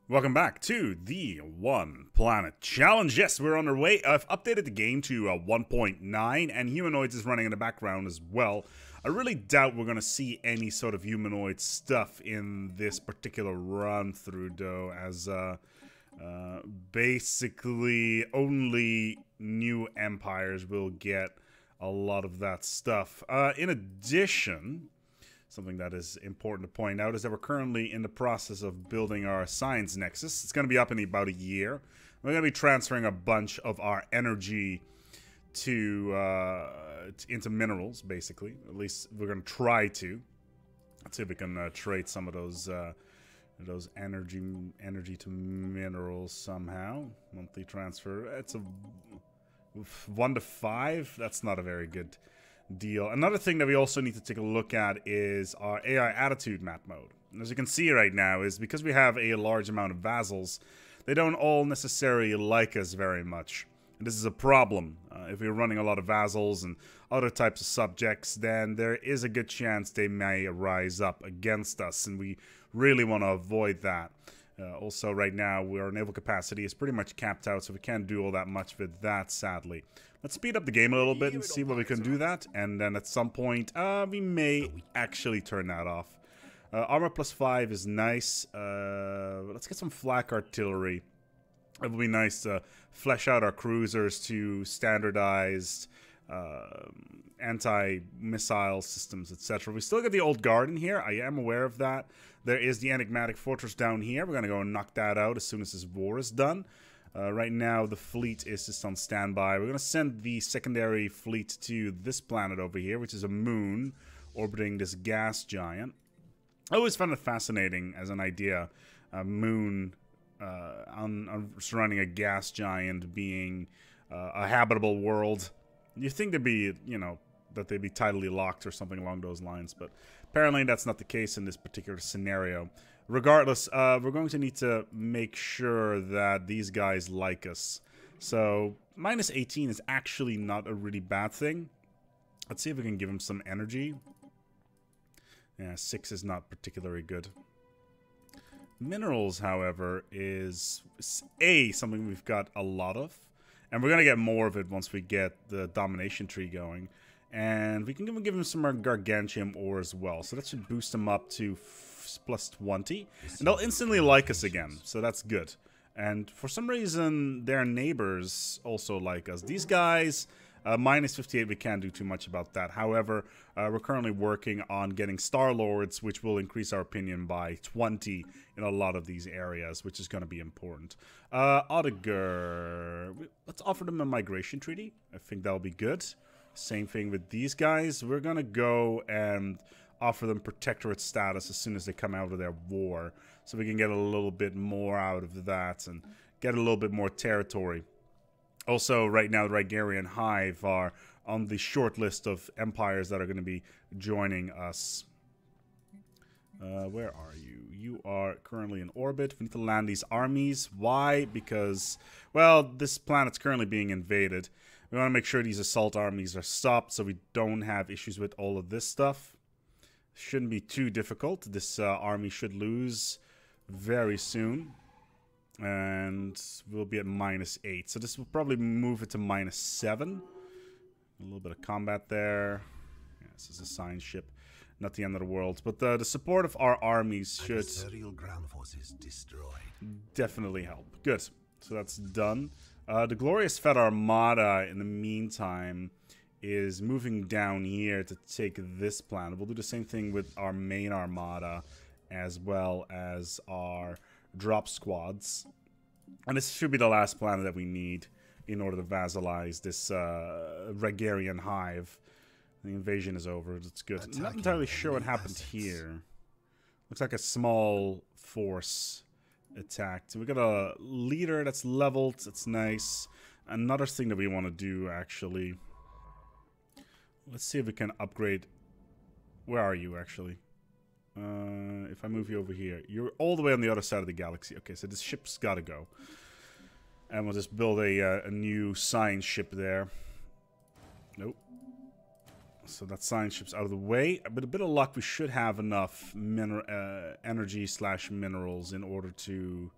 Welcome back to the One Planet Challenge. Yes, we're on our way. I've updated the game to 1.9, and humanoids is running in the background as well. I really doubt we're going to see any sort of humanoid stuff in this particular run-through, though, as basically only new empires will get a lot of that stuff. In addition, something that is important to point out is that we're currently in the process of building our science nexus. It's going to be up in about a year. We're going to be transferring a bunch of our energy to into minerals, basically. At least we're going to try to. Let's see if we can trade some of those energy to minerals somehow. Monthly transfer. It's a 1 to 5. That's not a very good deal. Another thing that we also need to take a look at is our AI attitude map mode. And as you can see right now is because we have a large amount of vassals, they don't all necessarily like us very much. And this is a problem. If we're running a lot of vassals and other types of subjects, then there is a good chance they may rise up against us, and we really want to avoid that. Also, right now, our naval capacity is pretty much capped out, so we can't do all that much with that, sadly. Let's speed up the game a little bit and see what we can do that, and then at some point, we may actually turn that off. Armor plus 5 is nice. Let's get some flak artillery. It will be nice to flesh out our cruisers to standardized anti-missile systems, etc. We still get the old guard in here. I am aware of that. There is the enigmatic fortress down here. We're going to go and knock that out as soon as this war is done. Right now, the fleet is just on standby. We're going to send the secondary fleet to this planet over here, which is a moon orbiting this gas giant. I always found it fascinating as an idea, a moon surrounding a gas giant being a habitable world. You think they'd be, you know, that they'd be tidally locked or something along those lines, but apparently that's not the case in this particular scenario. Regardless, we're going to need to make sure that these guys like us. So, minus 18 is actually not a really bad thing. Let's see if we can give him some energy. Yeah, 6 is not particularly good. Minerals, however, is something we've got a lot of. And we're going to get more of it once we get the domination tree going. And we can give him some more gargantuan ore as well. So that should boost him up to plus 20. And they'll instantly like us again. So that's good. And for some reason, their neighbors also like us. These guys, minus 58, we can't do too much about that. However, we're currently working on getting Star Lords, which will increase our opinion by 20 in a lot of these areas, which is going to be important. Odegar, let's offer them a migration treaty. I think that'll be good. Same thing with these guys. We're going to go and offer them protectorate status as soon as they come out of their war, so we can get a little bit more out of that and get a little bit more territory. Also, right now, the Rigarian Hive are on the short list of empires that are going to be joining us. Where are you? You are currently in orbit. We need to land these armies. Why? Because, well, this planet's currently being invaded. We want to make sure these assault armies are stopped so we don't have issues with all of this stuff. Shouldn't be too difficult. This army should lose very soon. And we'll be at minus 8. So this will probably move it to minus 7. A little bit of combat there. Yeah, this is a science ship. Not the end of the world. But the support of our armies should ground forces destroyed. Definitely help. Good. So that's done. The Glorious Fed Armada, in the meantime, is moving down here to take this planet. We'll do the same thing with our main armada, as well as our drop squads. And this should be the last planet that we need in order to vassalize this Rigarian Hive. The invasion is over. That's good. I'm not entirely sure what happened here. Looks like a small force attacked. We got a leader that's leveled. That's nice. Another thing that we want to do, actually. Let's see if we can upgrade. Where are you, actually? If I move you over here, you're all the way on the other side of the galaxy. Okay, so this ship's got to go, and we'll just build a new science ship there. Nope. So that science ship's out of the way. With a bit of luck, we should have enough energy / minerals in order to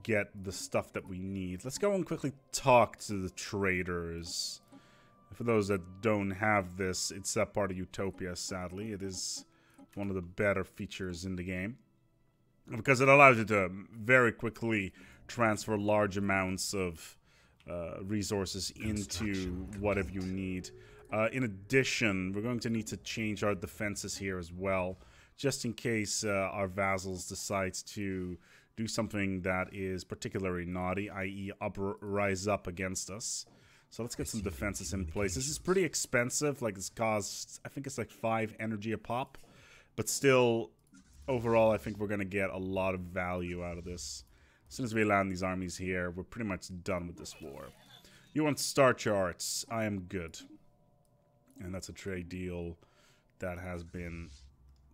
get the stuff that we need. Let's go and quickly talk to the traders. For those that don't have this, it's that part of Utopia, sadly. It is one of the better features in the game, because it allows you to very quickly transfer large amounts of resources into whatever you need. In addition, we're going to need to change our defenses here as well, just in case our vassals decide to do something that is particularly naughty, i.e. rise up against us. So let's get some defenses in place. This is pretty expensive, like it's costs, I think it's like 5 energy a pop, but still, overall, I think we're going to get a lot of value out of this. As soon as we land these armies here, we're pretty much done with this war. You want star charts? I am good. And that's a trade deal that has been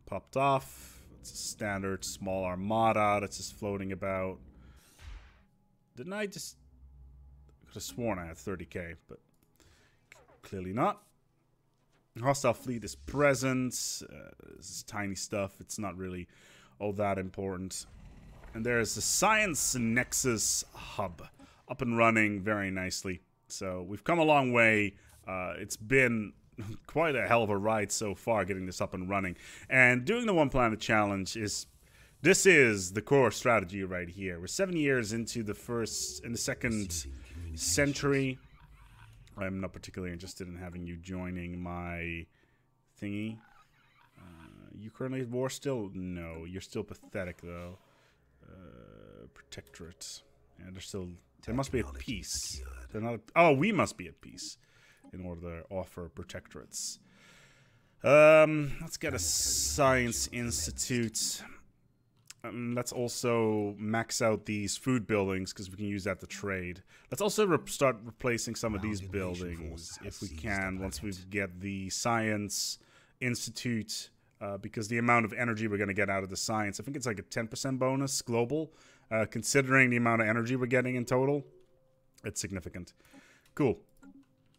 popped off. It's a standard small armada that's just floating about. Didn't I just... I could have sworn I had 30k, but clearly not. Hostile fleet is present. This is tiny stuff. It's not really all that important. And there's the Science Nexus hub up and running very nicely. So we've come a long way. It's been quite a hell of a ride so far getting this up and running. And doing the One Planet Challenge is... This is the core strategy right here. We're 7 years into the second century. I'm not particularly interested in having you joining my thingy. You currently at war still? No, you're still pathetic though. Protectorate. Yeah, they're still... They must be at peace. They're not... Oh, we must be at peace in order to offer protectorates. Let's get a Science Institute. Let's also max out these food buildings because we can use that to trade. Let's also start replacing some of these buildings if we can once we get the Science Institute, because the amount of energy we're going to get out of the science, I think it's like a 10% bonus global. Considering the amount of energy we're getting in total, it's significant. Cool.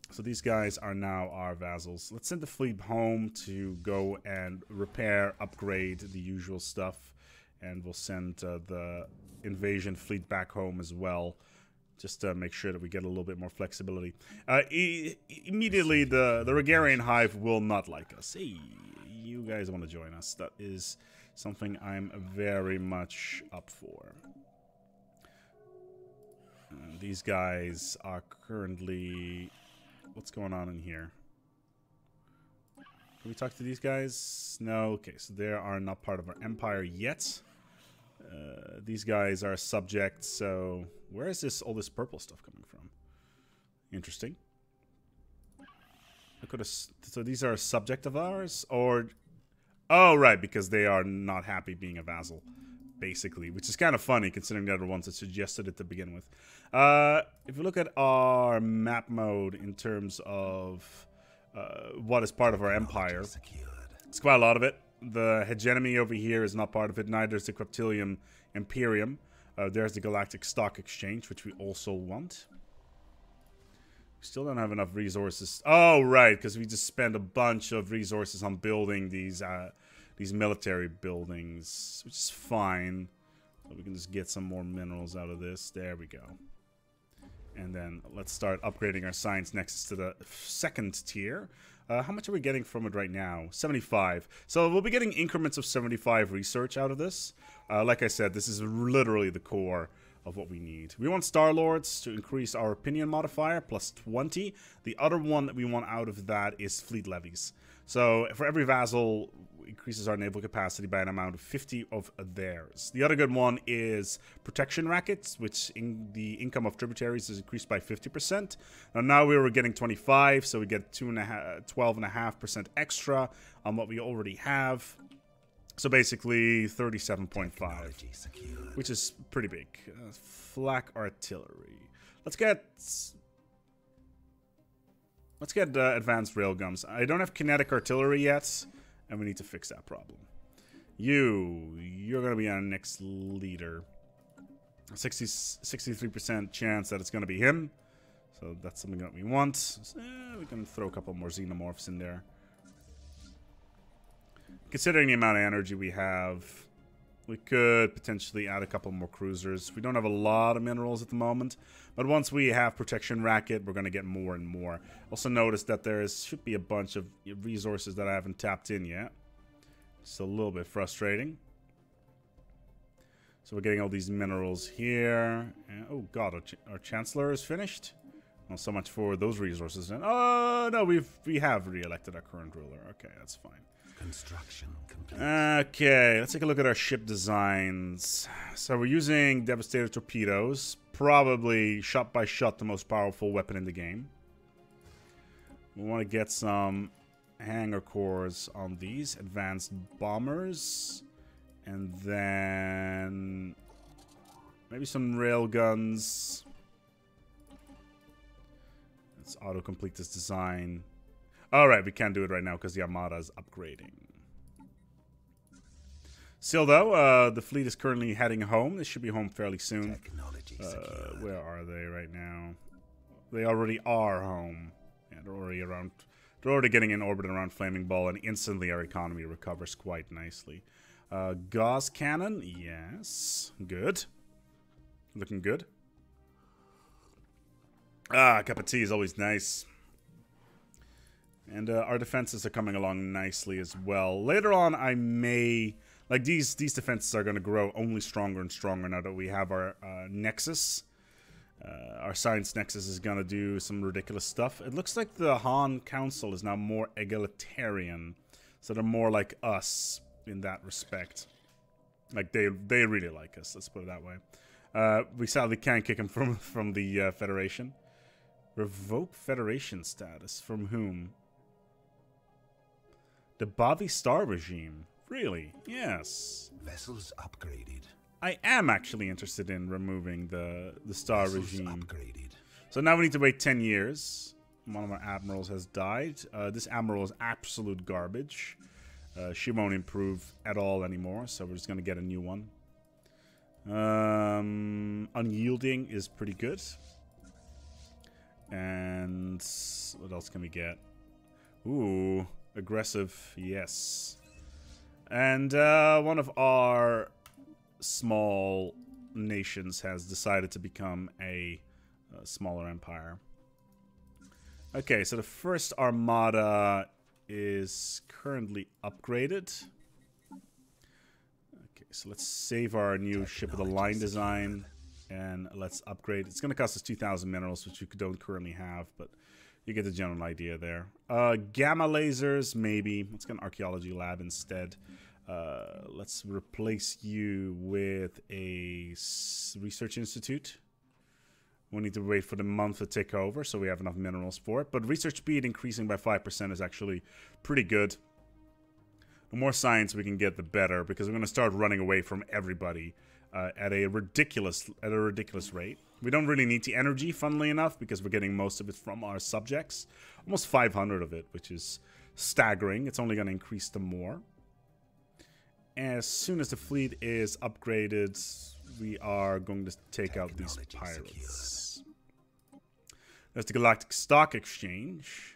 So these guys are now our vassals. Let's send the fleet home to go and repair, upgrade the usual stuff. And we'll send the invasion fleet back home as well, just to make sure that we get a little bit more flexibility. Immediately, the Regarian hive will not like us. Hey, you guys want to join us? That is something I'm very much up for. These guys are currently... What's going on in here? Can we talk to these guys? No? Okay, so they are not part of our empire yet. These guys are subjects, so... Where is all this purple stuff coming from? Interesting. So these are a subject of ours? Or... Oh, right, because they are not happy being a vassal, basically. Which is kind of funny, considering they're the ones that suggested it to begin with. If we look at our map mode in terms of what is part of our empire, it's quite a lot of it. The hegemony over here is not part of it, neither is the Cryptilium Imperium. There's the Galactic Stock Exchange, which we also want. We still don't have enough resources. Oh, right, because we just spent a bunch of resources on building these military buildings, which is fine. So we can just get some more minerals out of this. There we go. And then let's start upgrading our Science Nexus to the 2nd tier. How much are we getting from it right now? 75. So we'll be getting increments of 75 research out of this. Like I said, this is literally the core of what we need. We want Star Lords to increase our opinion modifier, plus 20. The other one that we want out of that is fleet levies. So for every vassal, increases our naval capacity by an amount of 50 of theirs. The other good one is protection rackets, which in the income of tributaries is increased by 50%. Now we were getting 25, so we get 12.5% extra on what we already have. So basically 37.5, which is pretty big. Flak artillery. Let's get advanced railguns. I don't have kinetic artillery yet, and we need to fix that problem. You're going to be our next leader. 63% chance that it's going to be him. So that's something that we want. So, we can throw a couple more xenomorphs in there. Considering the amount of energy we have, We could potentially add a couple more cruisers. We don't have a lot of minerals at the moment, but once we have protection racket, we're going to get more and more. Also notice that there should be a bunch of resources that I haven't tapped in yet. It's a little bit frustrating. So we're getting all these minerals here. And, oh god, our Chancellor is finished. Well, so much for those resources. And oh no, we have re-elected our current ruler. Okay, that's fine. Construction complete. Okay, let's take a look at our ship designs. So we're using Devastator torpedoes. Probably shot by shot the most powerful weapon in the game. We want to get some hangar cores on these. Advanced bombers. And then maybe some rail guns. Let's autocomplete this design. Alright, we can't do it right now because the Armada is upgrading. Still though, the fleet is currently heading home. They should be home fairly soon. Where are they right now? They already are home. Yeah, they're already around. They're already getting in orbit around Flaming Ball, and instantly our economy recovers quite nicely. Gauss cannon, yes, good. Looking good. Ah, a cup of tea is always nice. And our defenses are coming along nicely as well. Later on, I may... Like, these defenses are going to grow only stronger and stronger now that we have our Nexus. Our Science Nexus is going to do some ridiculous stuff. It looks like the Han Council is now more egalitarian. So they're more like us in that respect. Like, they really like us, let's put it that way. We sadly can't kick them from the Federation. Revoke Federation status. From whom? The Bavi Star regime. Really? Yes. Vessels upgraded. I am actually interested in removing the Star Vessels regime. Upgraded. So now we need to wait 10 years. One of our admirals has died. This admiral is absolute garbage. She won't improve at all anymore, so we're just going to get a new one. Unyielding is pretty good. And what else can we get? Ooh, aggressive, yes. And one of our small nations has decided to become a smaller empire. Okay, so the first armada is currently upgraded. Okay, so let's save our new ship of the line design. And let's upgrade. It's going to cost us 2,000 minerals, which you don't currently have, but you get the general idea there. Gamma lasers, maybe. Let's get an archaeology lab instead. Let's replace you with a research institute. We need to wait for the month to tick over, so we have enough minerals for it. But research speed increasing by 5% is actually pretty good. The more science we can get, the better, because we're going to start running away from everybody. At a ridiculous rate. We don't really need the energy, funnily enough, because we're getting most of it from our subjects. Almost 500 of it, which is staggering. It's only going to increase to more. As soon as the fleet is upgraded, we are going to take out these pirates. There's the Galactic Stock Exchange.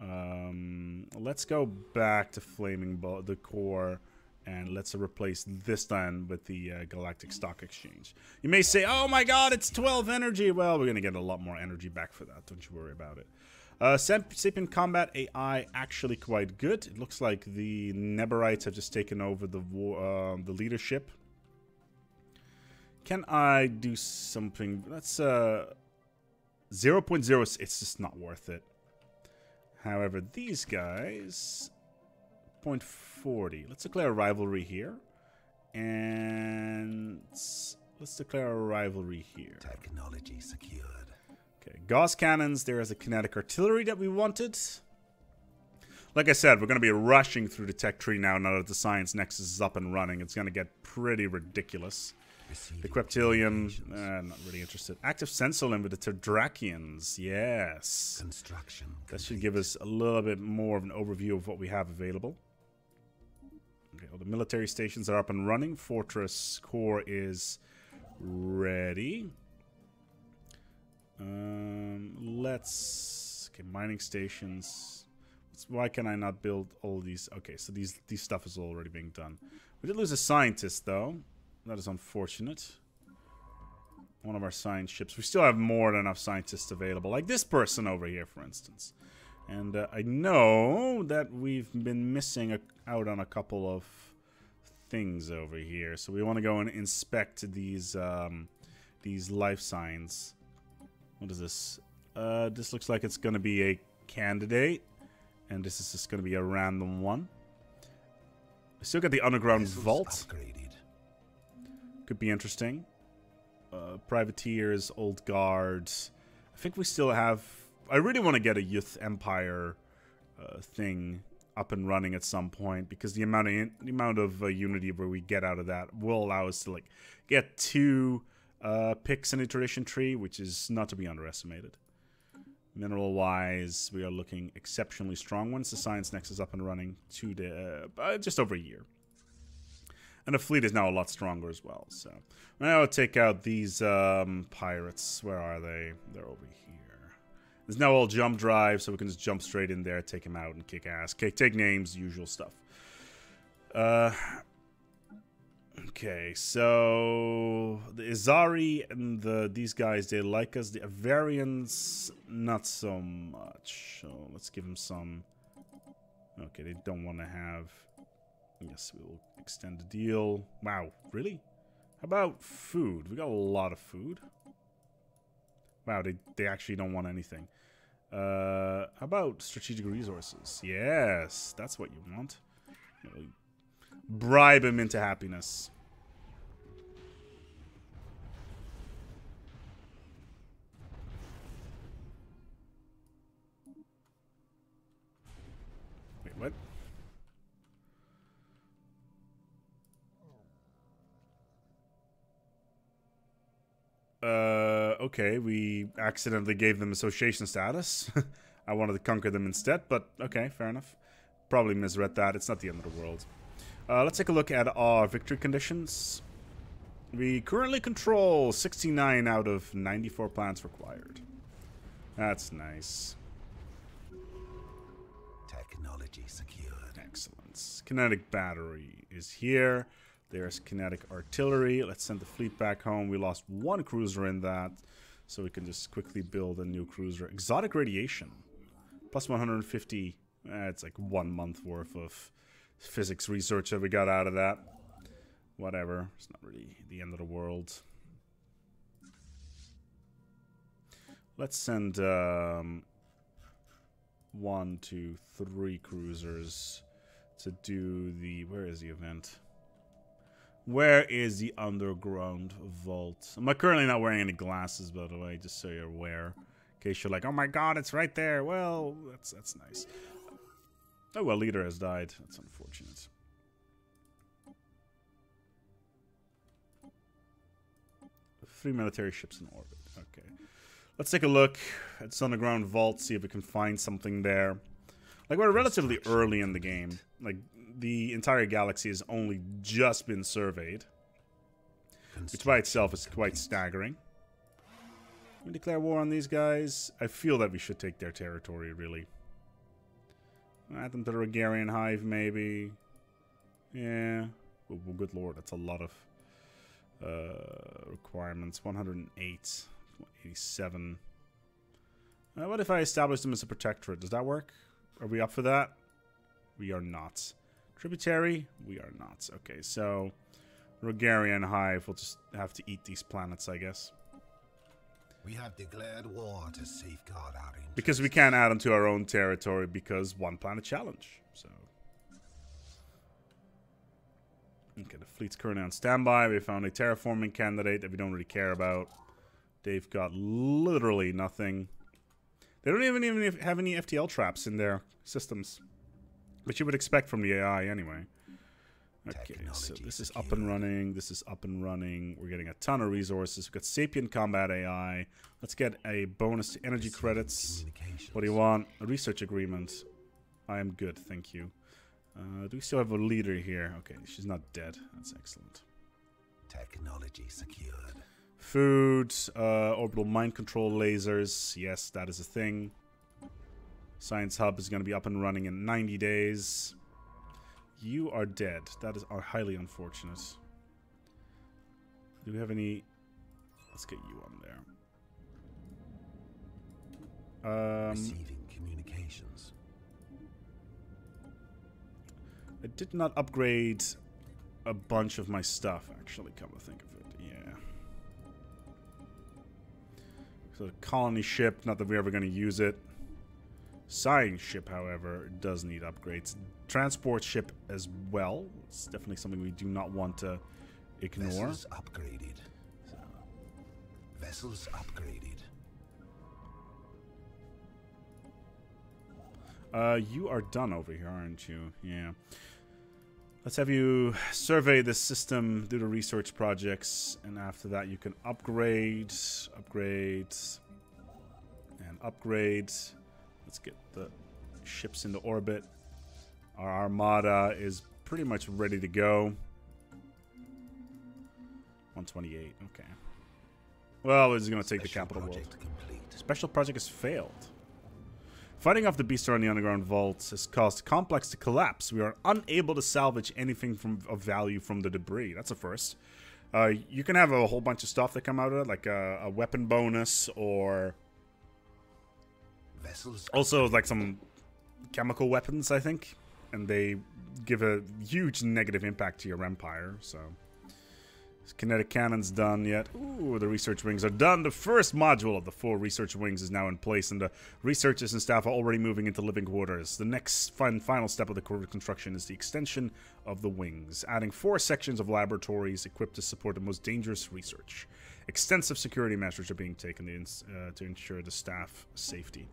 Let's go back to Flaming Ball, the core. And let's replace this then with the Galactic Stock Exchange. You may say, oh my god, it's 12 energy. Well, we're going to get a lot more energy back for that. Don't you worry about it. Sapient Combat AI, actually quite good. It looks like the Neberites have just taken over the leadership. Can I do something? That's 0.0. It's just not worth it. However, these guys... 0.40. Let's declare a rivalry here. And let's declare a rivalry here. Technology secured. Okay, Gauss cannons. There is a kinetic artillery that we wanted. Like I said, we're going to be rushing through the tech tree now that the Science Nexus is up and running. It's going to get pretty ridiculous. The Queptilium, not really interested. Active sensor limit with the Terdrakians, yes. Construction that should give us a little bit more of an overview of what we have available. Okay, all the military stations are up and running. Fortress core is ready. Okay, mining stations. Why can I not build all these? Okay, so these stuff is already being done. We did lose a scientist, though. That is unfortunate. One of our science ships. We still have more than enough scientists available. Like this person over here, for instance. And I know that we've been missing out on a couple of things over here. So we want to go and inspect these life signs. What is this? This looks like it's going to be a candidate. And this is just going to be a random one. We still got the underground vault. Upgraded. Could be interesting. Privateers, old guards. I think we still have... I really want to get a Youth Empire thing up and running at some point, because the amount of unity where we get out of that will allow us to like get 2 picks in a tradition tree, which is not to be underestimated. Mineral wise, we are looking exceptionally strong once the Science Nexus is up and running. Just over a year. And the fleet is now a lot stronger as well. So now I'll take out these pirates. Where are they? They're over here. There's now all jump drive, so we can just jump straight in there, take him out, and kick ass. Take names, usual stuff. Okay, so the Izari and these guys, they like us. The Avarians, not so much. So let's give them some. Okay, they don't want to have. Yes, we will extend the deal. Wow, really? How about food? We got a lot of food. Wow, they actually don't want anything. How about strategic resources? Yes, that's what you want. You know, bribe him into happiness. Wait, what? Okay, we accidentally gave them association status. I wanted to conquer them instead, but okay, fair enough. Probably misread that. It's not the end of the world. Let's take a look at our victory conditions. We currently control 69 out of 94 plants required. That's nice. Technology secured. Excellent. Kinetic battery is here. There's kinetic artillery. Let's send the fleet back home. We lost 1 cruiser in that, so we can just quickly build a new cruiser. Exotic radiation. Plus 150. It's like 1 month worth of physics research that we got out of that. Whatever. It's not really the end of the world. Let's send 1, 2, 3 cruisers to do the... Where is the event? Where is the underground vault? I'm currently not wearing any glasses, by the way, just so you're aware. In case you're like, oh my god, it's right there. Well, that's nice. Oh, well, leader has died. That's unfortunate. Three military ships in orbit. Okay. Let's take a look at this underground vault, see if we can find something there. Like, we're relatively early in the game. Like, the entire galaxy has only just been surveyed, which by itself is quite staggering. We declare war on these guys. I feel that we should take their territory, really. Add them to the Regarian hive, maybe. Yeah. Well, good lord, that's a lot of requirements. 108, 87. What if I establish them as a protectorate? Does that work? Are we up for that? We are not. Tributary? We are not. Okay, so Regarian hive, we'll just have to eat these planets, I guess. We have declared war to safeguard our interests. Because we can't add them to our own territory because 1 planet challenge. So, okay, the fleet's currently on standby. We found a terraforming candidate that we don't really care about. They've got literally nothing. They don't even have any FTL traps in their systems, which you would expect from the AI anyway. Okay, so this is up and running. This is up and running. We're getting a ton of resources. We've got Sapient Combat AI. Let's get a bonus to energy credits. What do you want? A research agreement. I am good, thank you. Do we still have a leader here? Okay, she's not dead. That's excellent. Technology secured. Food, orbital mind control lasers. Yes, that is a thing. Science Hub is going to be up and running in 90 days. You are dead. That is highly unfortunate. Do we have any... Let's get you on there. Receiving communications. I did not upgrade a bunch of my stuff, actually, come to think of it. Yeah. So the colony ship, not that we're ever going to use it. Science ship, however, does need upgrades. Transport ship as well. It's definitely something we do not want to ignore. Vessels upgraded. Vessels upgraded. You are done over here, aren't you? Yeah. Let's have you survey the system, do the research projects, and after that you can upgrade, upgrade, and upgrade. Let's get the ships into orbit. Our armada is pretty much ready to go. 128, okay. Well, it's going to take the capital world. Special project has failed. Fighting off the beast around the underground vaults has caused the complex to collapse. We are unable to salvage anything of value from the debris. That's a first. You can have a whole bunch of stuff that come out of it, like a weapon bonus or... Also, like some chemical weapons, I think. And they give a huge negative impact to your empire, so... Is kinetic cannons done yet? Ooh, the research wings are done. The first module of the 4 research wings is now in place, and the researchers and staff are already moving into living quarters. The next final step of the construction is the extension of the wings, adding 4 sections of laboratories equipped to support the most dangerous research. Extensive security measures are being taken to ensure the staff safety.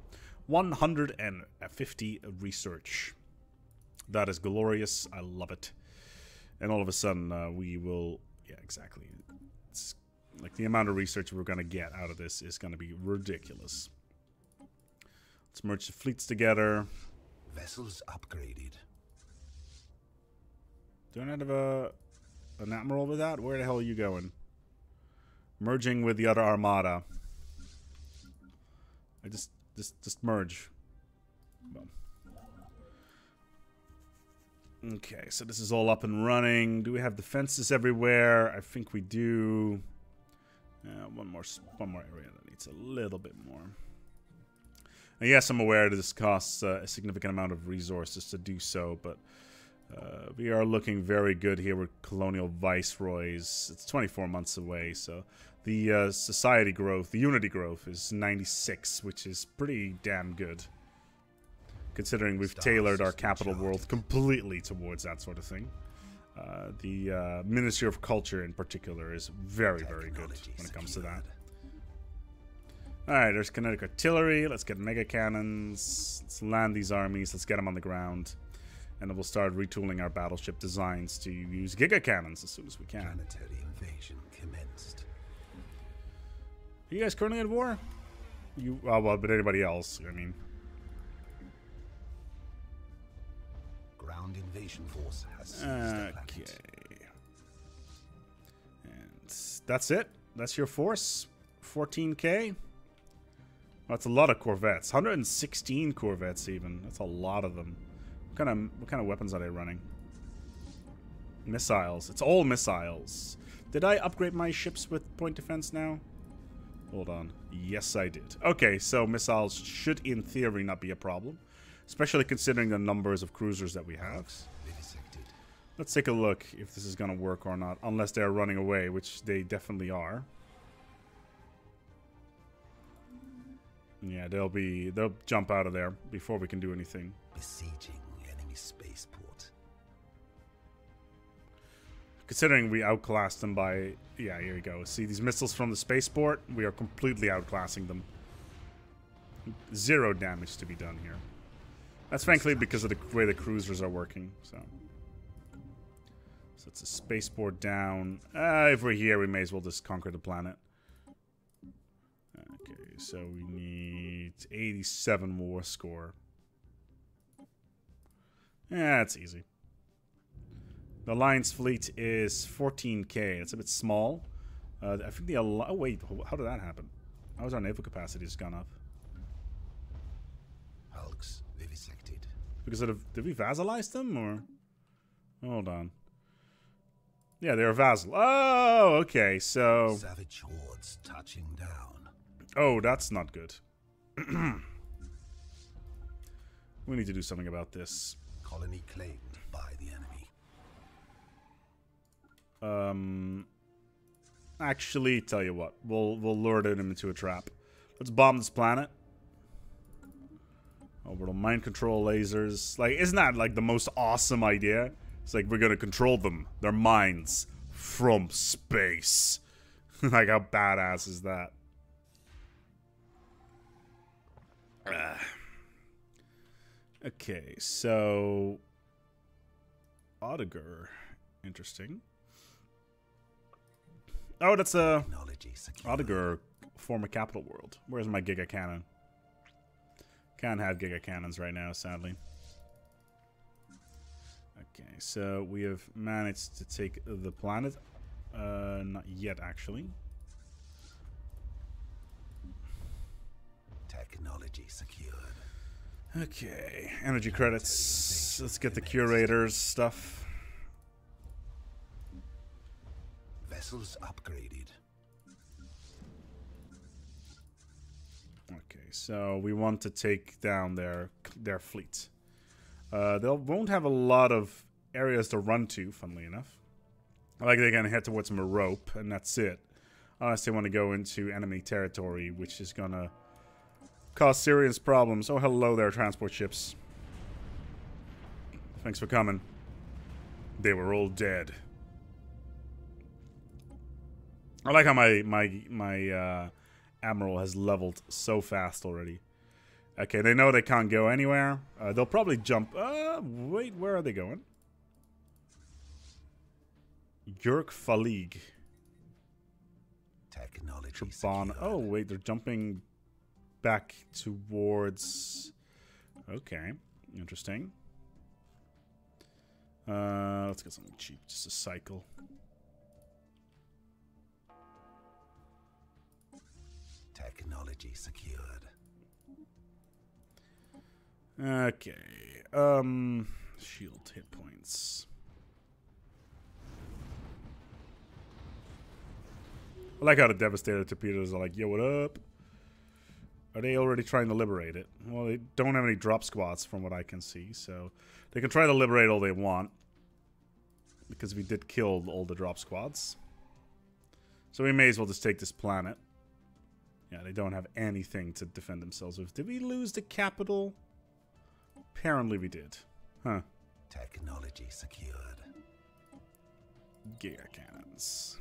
150 research. That is glorious. I love it. And all of a sudden, we will... Yeah, exactly. It's like the amount of research we're going to get out of this is going to be ridiculous. Let's merge the fleets together. Vessels upgraded. Do I not have an admiral with that? Where the hell are you going? Merging with the other armada. I just merge. Well. Okay, so this is all up and running. Do we have defenses everywhere? I think we do. One more area that needs a little bit more. And yes, I'm aware that this costs a significant amount of resources to do so, but we are looking very good here with colonial viceroys. It's 24 months away, so the society growth, the unity growth is 96, which is pretty damn good. Considering we've tailored our capital world completely towards that sort of thing. The Ministry of Culture in particular is very, very good when it comes to that. Alright, there's kinetic artillery. Let's get mega cannons. Let's land these armies. Let's get them on the ground. And then we'll start retooling our battleship designs to use giga cannons as soon as we can. Planetary invasion commenced. Are you guys currently at war? Well, but anybody else, I mean... Ground invasion force has seized the planet. Okay. And that's it. That's your force. 14k. That's a lot of corvettes. 116 corvettes even. That's a lot of them. What kind of weapons are they running? Missiles. It's all missiles. Did I upgrade my ships with point defense now? Hold on. Yes, I did. Okay, so missiles should in theory not be a problem. Especially considering the numbers of cruisers that we have. Let's take a look if this is going to work or not. Unless they're running away, which they definitely are. Yeah, they'll jump out of there before we can do anything. Besieging enemy spaceport. Considering we outclassed them by... Yeah, here we go. See these missiles from the spaceport? We are completely outclassing them. 0 damage to be done here. That's frankly because of the way the cruisers are working. So it's a spaceport down. If we're here, we may as well just conquer the planet. Okay, so we need 87 war score. Yeah, it's easy. The Alliance fleet is 14k. It's a bit small. I think the oh wait, how did that happen? How has our naval capacity just gone up? Hulks vivisected. Because did we vassalize them or? Hold on. Yeah, they're a vassal. Oh, okay, so... Savage hordes touching down. Oh, that's not good. We need to do something about this. Colony claimed by the enemy. Actually, tell you what. We'll lure them into a trap. Let's bomb this planet. Orbital mind control lasers. Like, isn't that like the most awesome idea? It's like we're gonna control them, their minds, from space. Like, how badass is that? Okay, so Odegar, interesting. Oh, that's a Odegar, former capital world. Where's my Giga Cannon? Can't have Giga Cannons right now, sadly. Okay, so we have managed to take the planet. Not yet, actually. Technology secured. Okay, energy credits. Let's get the curators stuff. Vessels upgraded. Okay, so we want to take down their fleet. They won't have a lot of areas to run to, funnily enough. Like, they're gonna head towards Merope, and that's it. Unless they want to go into enemy territory, which is gonna cause serious problems. Oh, hello there, transport ships. Thanks for coming. They were all dead. I like how my Admiral has leveled so fast already. Okay, they know they can't go anywhere. They'll probably jump. Wait, where are they going? Yerk Falig. Technology Trabon. Oh, wait, they're jumping back towards... Okay, interesting. Let's get something cheap, just a cycle. Technology secured. Okay. Shield hit points. I like how the Devastator torpedoes are like, yo, what up? Are they already trying to liberate it? Well, they don't have any drop squads from what I can see, so they can try to liberate all they want. Because we did kill all the drop squads. So we may as well just take this planet. Yeah, they don't have anything to defend themselves with. Did we lose the capital? Apparently we did. Huh. Technology secured. Giga cannons.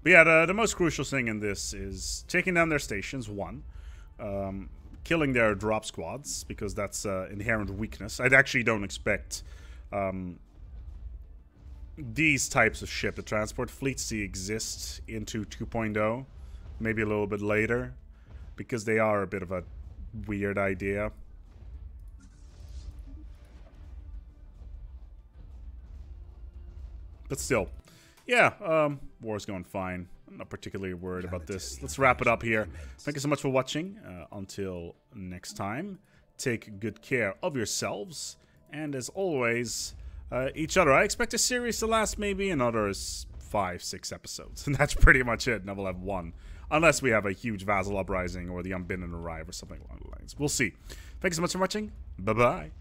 But yeah, the most crucial thing in this is taking down their stations, one. Killing their drop squads, because that's inherent weakness. I actually don't expect these types of ship, the transport fleets, to exist into 2.0. Maybe a little bit later, because they are a bit of a weird idea. But still. Yeah, war's going fine. I'm not particularly worried about this. Let's wrap it up here. Thank you so much for watching. Until next time, take good care of yourselves. And as always, each other. I expect a series to last maybe another 5-6 episodes. And that's pretty much it. Now we'll have one. Unless we have a huge Vassal uprising or the Unbidden arrive or something along the lines. We'll see. Thank you so much for watching. Bye-bye.